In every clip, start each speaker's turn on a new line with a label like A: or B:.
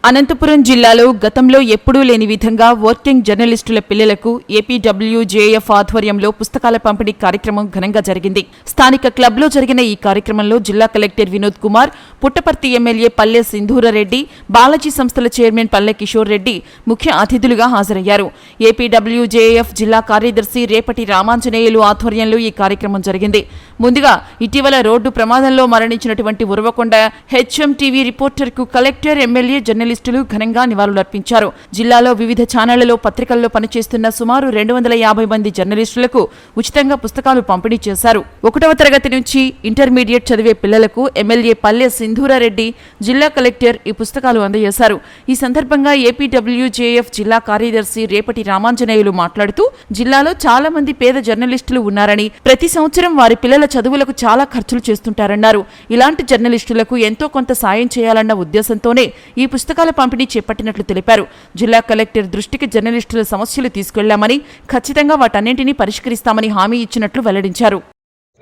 A: అనంతపురం జిల్లాలో గతంలో ఎప్పుడూ లేని విధంగా వర్కింగ్ జర్నలిస్టుల పిల్లలకు ఏపీడబ్ల్యూజేఎఫ్ ఆధ్వర్యంలో పుస్తకాల పంపిణీ కార్యక్రమం ఘనంగా జరిగింది. స్థానిక క్లబ్లో జరిగిన ఈ కార్యక్రమంలో జిల్లా కలెక్టర్ వినోద్ కుమార్, పుట్టపర్తి ఎమ్మెల్యే పల్లె సింధూరారెడ్డి, బాలాజీ సంస్థల చైర్మన్ పల్లె కిషోర్ రెడ్డి ముఖ్య అతిథులుగా హాజరయ్యారు. ఏపీడబ్ల్యూజేఎఫ్ జిల్లా కార్యదర్శి రేపటి రామాంజనేయులు ఆధ్వర్యంలో ఈ కార్యక్రమం జరిగింది. ముందుగా ఇటీవల రోడ్డు ప్రమాదంలో మరణించినటువంటి ఉరవకొండ హెచ్ఎంటీవీ రిపోర్టర్కు కలెక్టర్, ఎమ్మెల్యే, జర్నలిస్టులు ఘనంగా నివాళులర్పించారు. జిల్లాలో వివిధ ఛానళ్లలో, పత్రికల్లో పనిచేస్తున్న సుమారు 250 మంది జర్నలిస్టులకు ఉచితంగా పుస్తకాలు పంపిణీ చేశారు. 1వ తరగతి నుంచి ఇంటర్మీడియట్ చదివే పిల్లలకు ఎమ్మెల్యే పల్లె సింధూరారెడ్డి, జిల్లా కలెక్టర్ ఈ పుస్తకాలు అందజేశారు. ఈ సందర్భంగా ఏపీడబ్ల్యూజేఎఫ్ జిల్లా కార్యదర్శి రేపటి రామాంజనేయులు మాట్లాడుతూ, జిల్లాలో చాలా మంది పేద జర్నలిస్టులు ఉన్నారని, ప్రతి సంవత్సరం వారి పిల్లల చదువులకు చాలా ఖర్చులు చేస్తుంటారన్నారు. ఇలాంటి జర్నలిస్టులకు ఎంతో కొంత సాయం చేయాలన్న ఉద్దేశంతోనే ఈ పుస్తకాల పంపిణీ చేపట్టినట్లు తెలిపారు. జిల్లా కలెక్టర్ దృష్టికి జర్నలిస్టుల సమస్యలు తీసుకెళ్లామని, ఖచ్చితంగా వాటన్నింటినీ పరిష్కరిస్తామని హామీ ఇచ్చినట్లు వెల్లడించారు.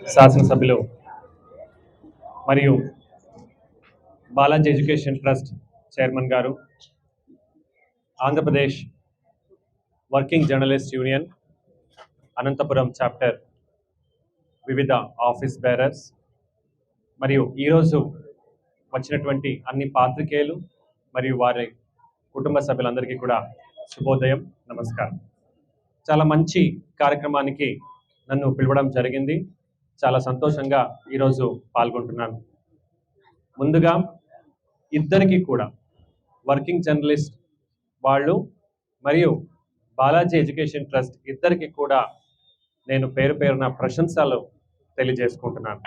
B: శాసనసభ్యులు మరియు బాలాజీ ఎడ్యుకేషన్ ట్రస్ట్ చైర్మన్ గారు, Andhra Pradesh working journalist union Anantapur chapter వివిధ ఆఫీస్ బేరర్స్ మరియు ఈరోజు వచ్చినటువంటి అన్ని పాత్రికేయులు మరియు వారి కుటుంబ సభ్యులందరికీ కూడా శుభోదయం, నమస్కారం. చాలా మంచి కార్యక్రమానికి నన్ను పిలవడం జరిగింది. చాలా సంతోషంగా ఈరోజు పాల్గొంటున్నాను. ముందుగా ఇద్దరికి కూడా, వర్కింగ్ జర్నలిస్ట్ వాళ్ళు మరియు బాలాజీ ఎడ్యుకేషన్ ట్రస్ట్ ఇద్దరికి కూడా నేను పేరు పేరున ప్రశంసలు తెలియజేసుకుంటున్నాను.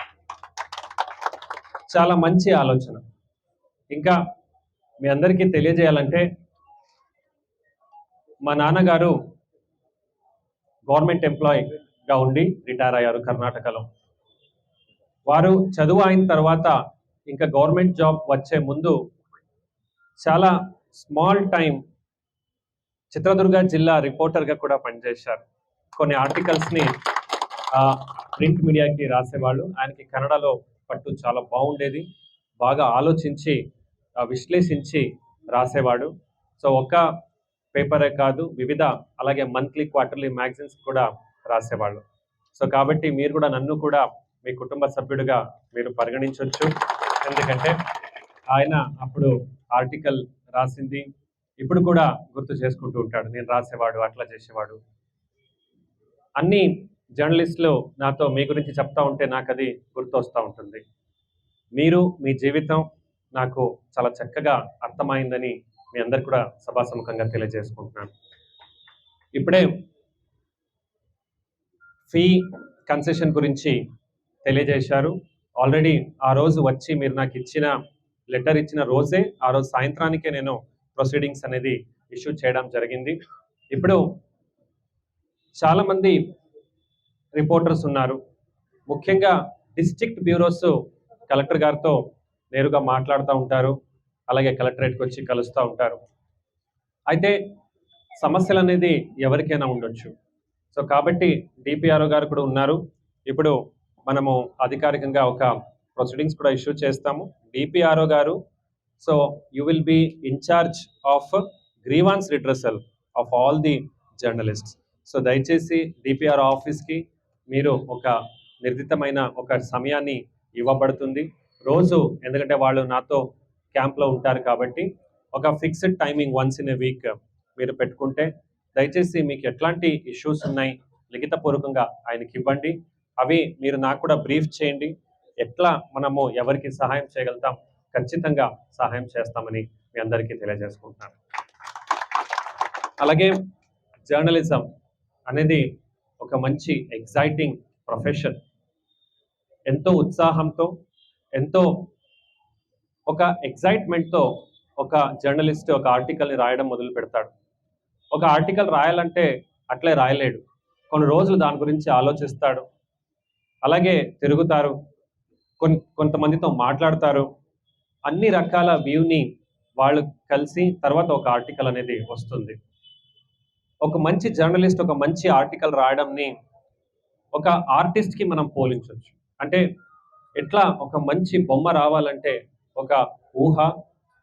B: చాలా మంచి ఆలోచన. ఇంకా మీ అందరికీ తెలియజేయాలంటే, మా నాన్నగారు గవర్నమెంట్ ఎంప్లాయీగా ఉండి రిటైర్ అయ్యారు కర్ణాటకలో. వారు చదువు అయిన తర్వాత ఇంకా గవర్నమెంట్ జాబ్ వచ్చే ముందు చాలా స్మాల్ టైం చిత్రదుర్గ జిల్లా రిపోర్టర్గా కూడా పనిచేశారు. కొన్ని ఆర్టికల్స్ని ప్రింట్ మీడియాకి రాసేవాళ్ళు. ఆయనకి కన్నడలో పట్టు చాలా బాగుండేది. బాగా ఆలోచించి విశ్లేషించి రాసేవాడు. సో ఒక్క పేపరే కాదు, వివిధ అలాగే మంత్లీ, క్వార్టర్లీ మ్యాగజైన్స్ కూడా రాసేవాళ్ళు. సో కాబట్టి మీరు కూడా నన్ను కూడా మీ కుటుంబ సభ్యుడిగా మీరు పరిగణించవచ్చు. ఎందుకంటే ఆయన అప్పుడు ఆర్టికల్ రాసింది ఇప్పుడు కూడా గుర్తు చేసుకుంటూ ఉంటాడు. నేను రాసేవాడు, అట్లా చేసేవాడు. అన్ని జర్నలిస్టులు నాతో మీ గురించి చెప్తా ఉంటే నాకు అది గుర్తు వస్తూ ఉంటుంది. మీరు, మీ జీవితం నాకు చాలా చక్కగా అర్థమైందని మీ అందరు కూడా సభాసముఖంగా తెలియజేసుకుంటున్నాను. ఇప్పుడే ఫీ కన్సెషన్ గురించి తెలియజేశారు. ఆల్రెడీ ఆ రోజు వచ్చి మీరు నాకు ఇచ్చిన లెటర్ ఇచ్చిన రోజే, ఆ రోజు సాయంత్రానికే నేను ప్రొసీడింగ్స్ అనేది ఇష్యూ చేయడం జరిగింది. ఇప్పుడు చాలామంది రిపోర్టర్స్ ఉన్నారు. ముఖ్యంగా డిస్ట్రిక్ట్ బ్యూరోస్ కలెక్టర్ గారితో నేరుగా మాట్లాడుతూ ఉంటారు, అలాగే కలెక్టరేట్కి వచ్చి కలుస్తూ ఉంటారు. అయితే సమస్యలు అనేది ఎవరికైనా ఉండొచ్చు. సో కాబట్టి డిపిఆర్ఓ గారు కూడా ఉన్నారు. ఇప్పుడు మనము అధికారికంగా ఒక ప్రొసీడింగ్స్ కూడా ఇష్యూ చేస్తాము. డిపిఆర్ఓ గారు, so you will be incharge of grievance redressal of all the journalists. So దయచేసి డిపిఆర్ఓ ఆఫీస్కి మీరు ఒక నిర్దిష్టమైన ఒక సమయాన్ని ఇవ్వబడుతుంది రోజు. ఎందుకంటే వాళ్ళు నాతో క్యాంప్లో ఉంటారు కాబట్టి ఒక fixed timing once in a week మీరు పెట్టుకుంటే, దయచేసి మీకు ఎట్లాంటి ఇష్యూస్ ఉన్నాయి లిఖితపూర్వకంగా ఆయనకి ఇవ్వండి. అవి మీరు నాకు కూడా బ్రీఫ్ చేయండి. ఎట్లా మనము ఎవరికి సహాయం చేయగలుగుతాం, ఖచ్చితంగా సహాయం చేస్తామని మీ అందరికీ తెలియజేసుకుంటున్నాను. అలాగే జర్నలిజం అనేది ఒక మంచి ఎగ్జైటింగ్ ప్రొఫెషన్. ఎంతో ఉత్సాహంతో, ఎంతో ఒక ఎగ్జైట్మెంట్తో ఒక జర్నలిస్ట్ ఒక ఆర్టికల్ని రాయడం మొదలు పెడతాడు. ఒక ఆర్టికల్ రాయాలంటే అట్లే రాయలేడు. కొన్ని రోజులు దాని గురించి ఆలోచిస్తాడు, అలాగే తిరుగుతారు, కొంతమందితో మాట్లాడతారు, అన్ని రకాల వ్యూని వాళ్ళు కలిసి తర్వాత ఒక ఆర్టికల్ అనేది వస్తుంది. ఒక మంచి జర్నలిస్ట్ ఒక మంచి ఆర్టికల్ రాయడంని ఒక ఆర్టిస్ట్కి మనం పోలించవచ్చు. అంటే ఎట్లా ఒక మంచి బొమ్మ రావాలంటే ఒక ఊహ,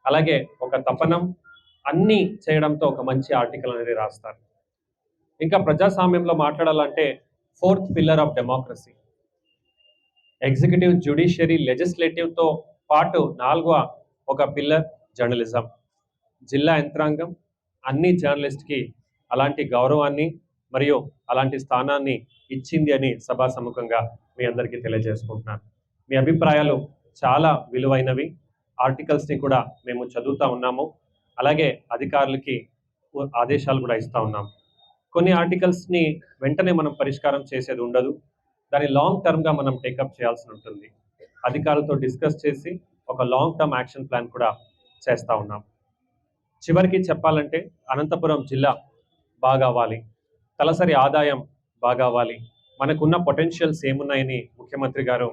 B: అలాగే ఒక తపనం అన్నీ చేయడంతో ఒక మంచి ఆర్టికల్ అనేది రాస్తారు. ఇంకా ప్రజాస్వామ్యంలో మాట్లాడాలంటే 4th pillar of democracy, executive, judiciary, లెజిస్లేటివ్తో పాటు 4వ ఒక పిల్లర్ జర్నలిజం. జిల్లా యంత్రాంగం అన్ని జర్నలిస్ట్కి అలాంటి గౌరవాన్ని మరియు అలాంటి స్థానాన్ని ఇచ్చింది అని సభాసముఖంగా మీ అందరికీ తెలియజేసుకుంటున్నాను. మీ అభిప్రాయాలు చాలా విలువైనవి. ఆర్టికల్స్ని కూడా మేము చదువుతూ ఉన్నాము, అలాగే అధికారులకి ఆదేశాలు కూడా ఇస్తూ ఉన్నాము. కొన్ని ఆర్టికల్స్ని వెంటనే మనం పరిష్కారం చేసేది ఉండదు, దాన్ని లాంగ్ టర్మ్గా మనం టేకప్ చేయాల్సి ఉంటుంది. అధికారులతో డిస్కస్ చేసి ఒక లాంగ్ టర్మ్ యాక్షన్ ప్లాన్ కూడా చేస్తూ ఉన్నాం. చివరికి చెప్పాలంటే అనంతపురం జిల్లా బాగా అవ్వాలి, తలసరి ఆదాయం బాగా అవ్వాలి, మనకున్న పొటెన్షియల్స్ ఏమున్నాయని ముఖ్యమంత్రి గారు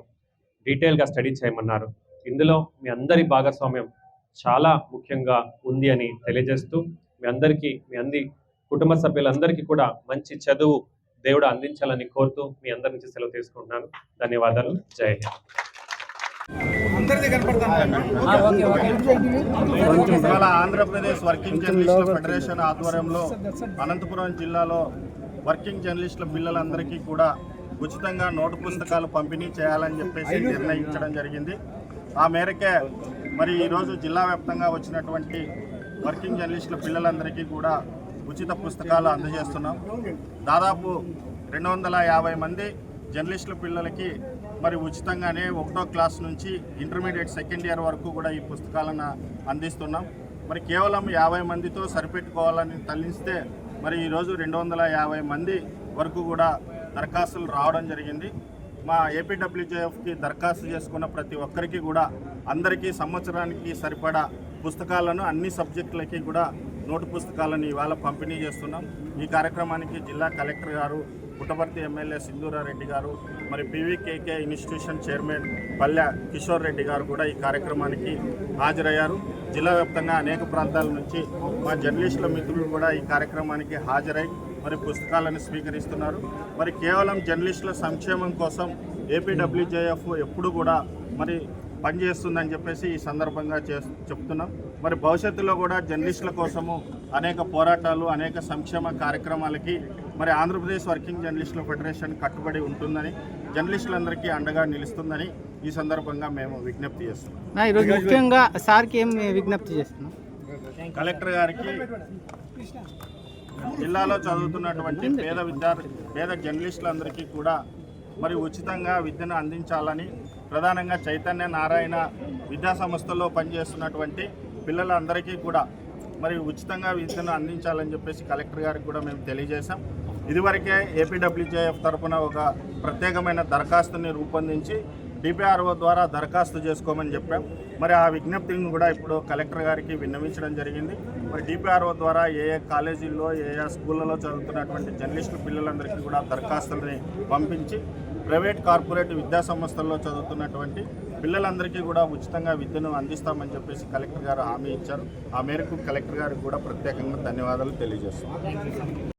B: డీటెయిల్గా స్టడీ చేయమన్నారు. ఇందులో మీ అందరి భాగస్వామ్యం చాలా ముఖ్యంగా ఉంది అని తెలియజేస్తూ మీ అందరికీ, మీ అందరి కుటుంబ సభ్యులందరికీ కూడా మంచి చదువు దేవుడు అందించాలని కోరుతూ మీ అందరి నుంచి సెలవు తీసుకుంటున్నాను. ధన్యవాదాలు. జై హింద్.
C: ఇవాళ ఆంధ్రప్రదేశ్ వర్కింగ్ జర్నలిస్టుల ఫెడరేషన్ ఆధ్వర్యంలో అనంతపురం జిల్లాలో వర్కింగ్ జర్నలిస్టుల పిల్లలందరికీ కూడా ఉచితంగా నోటు పుస్తకాలు పంపిణీ చేయాలని చెప్పేసి నిర్ణయించడం జరిగింది. ఆ మేరకే మరి ఈరోజు జిల్లా వ్యాప్తంగా వచ్చినటువంటి వర్కింగ్ జర్నలిస్టుల పిల్లలందరికీ కూడా ఉచిత పుస్తకాలు అందజేస్తున్నాం. దాదాపు 250 మంది జర్నలిస్టుల పిల్లలకి మరి ఉచితంగానే 1వ క్లాస్ నుంచి ఇంటర్మీడియట్ సెకండ్ ఇయర్ వరకు కూడా ఈ పుస్తకాలను అందిస్తున్నాం. మరి కేవలం 50 మందితో సరిపెట్టుకోవాలని తల్లిస్తే మరి ఈరోజు 250 మంది వరకు కూడా దరఖాస్తులు రావడం జరిగింది. మా ఏపీడబ్ల్యూజేఎఫ్కి దరఖాస్తు చేసుకున్న ప్రతి ఒక్కరికి కూడా అందరికీ సంవత్సరానికి సరిపడా పుస్తకాలను అన్ని సబ్జెక్టులకి కూడా నోటు పుస్తకాలను ఇవాళ పంపిణీ చేస్తున్నాం. ఈ కార్యక్రమానికి జిల్లా కలెక్టర్ గారు, పుట్టపర్తి ఎమ్మెల్యే సింధూరారెడ్డి గారు, మరి పీవీకేకే ఇన్స్టిట్యూషన్ చైర్మన్ పల్లె కిషోర్ రెడ్డి గారు కూడా ఈ కార్యక్రమానికి హాజరయ్యారు. జిల్లా వ్యాప్తంగా అనేక ప్రాంతాల నుంచి మా జర్నలిస్టుల మిత్రులు కూడా ఈ కార్యక్రమానికి హాజరై మరి పుస్తకాలను స్వీకరిస్తున్నారు. మరి కేవలం జర్నలిస్టుల సంక్షేమం కోసం ఏపీడబ్ల్యూజేఎఫ్ ఎప్పుడు కూడా మరి పనిచేస్తుందని చెప్పేసి ఈ సందర్భంగా చెప్తున్నాం. మరి భవిష్యత్తులో కూడా జర్నలిస్టుల కోసము అనేక పోరాటాలు, అనేక సంక్షేమ కార్యక్రమాలకి మరి ఆంధ్రప్రదేశ్ వర్కింగ్ జర్నలిస్టుల ఫెడరేషన్ కట్టుబడి ఉంటుందని, జర్నలిస్టులందరికీ అండగా నిలుస్తుందని ఈ సందర్భంగా మేము విజ్ఞప్తి చేస్తున్నాం.
D: ఈరోజు ముఖ్యంగా సార్కి ఏం విజ్ఞప్తి చేస్తున్నాం?
C: కలెక్టర్ గారికి జిల్లాలో చదువుతున్నటువంటి పేద జర్నలిస్టులందరికీ కూడా మరి ఉచితంగా విద్యను అందించాలని, ప్రధానంగా చైతన్య నారాయణ విద్యా సంస్థల్లో పనిచేస్తున్నటువంటి పిల్లలందరికీ కూడా మరి ఉచితంగా విద్యను అందించాలని చెప్పేసి కలెక్టర్ గారికి కూడా మేము తెలియజేశాం. ఇదివరకే ఏపీడబ్ల్యూజేఎఫ్ తరఫున ఒక ప్రత్యేకమైన దరఖాస్తుని రూపొందించి డిపిఆర్ఓ ద్వారా దరఖాస్తు చేసుకోమని చెప్పాం. మరి ఆ విజ్ఞప్తిని కూడా ఇప్పుడు కలెక్టర్ గారికి విన్నవించడం జరిగింది. మరి డిపిఆర్ఓ ద్వారా ఏ కాలేజీల్లో, ఏ స్కూళ్ళలో చదువుతున్నటువంటి జర్నలిస్టుల పిల్లలందరికీ కూడా దరఖాస్తులని పంపించి ప్రైవేట్, కార్పొరేట్ విద్యా సంస్థల్లో చదువుతున్నటువంటి పిల్లలందరికీ కూడా ఉచితంగా విద్యను అందిస్తామని చెప్పేసి కలెక్టర్ గారు హామీ ఇచ్చారు. ఆ మేరకు కలెక్టర్ గారికి కూడా ప్రత్యేకంగా ధన్యవాదాలు తెలియజేస్తున్నాం.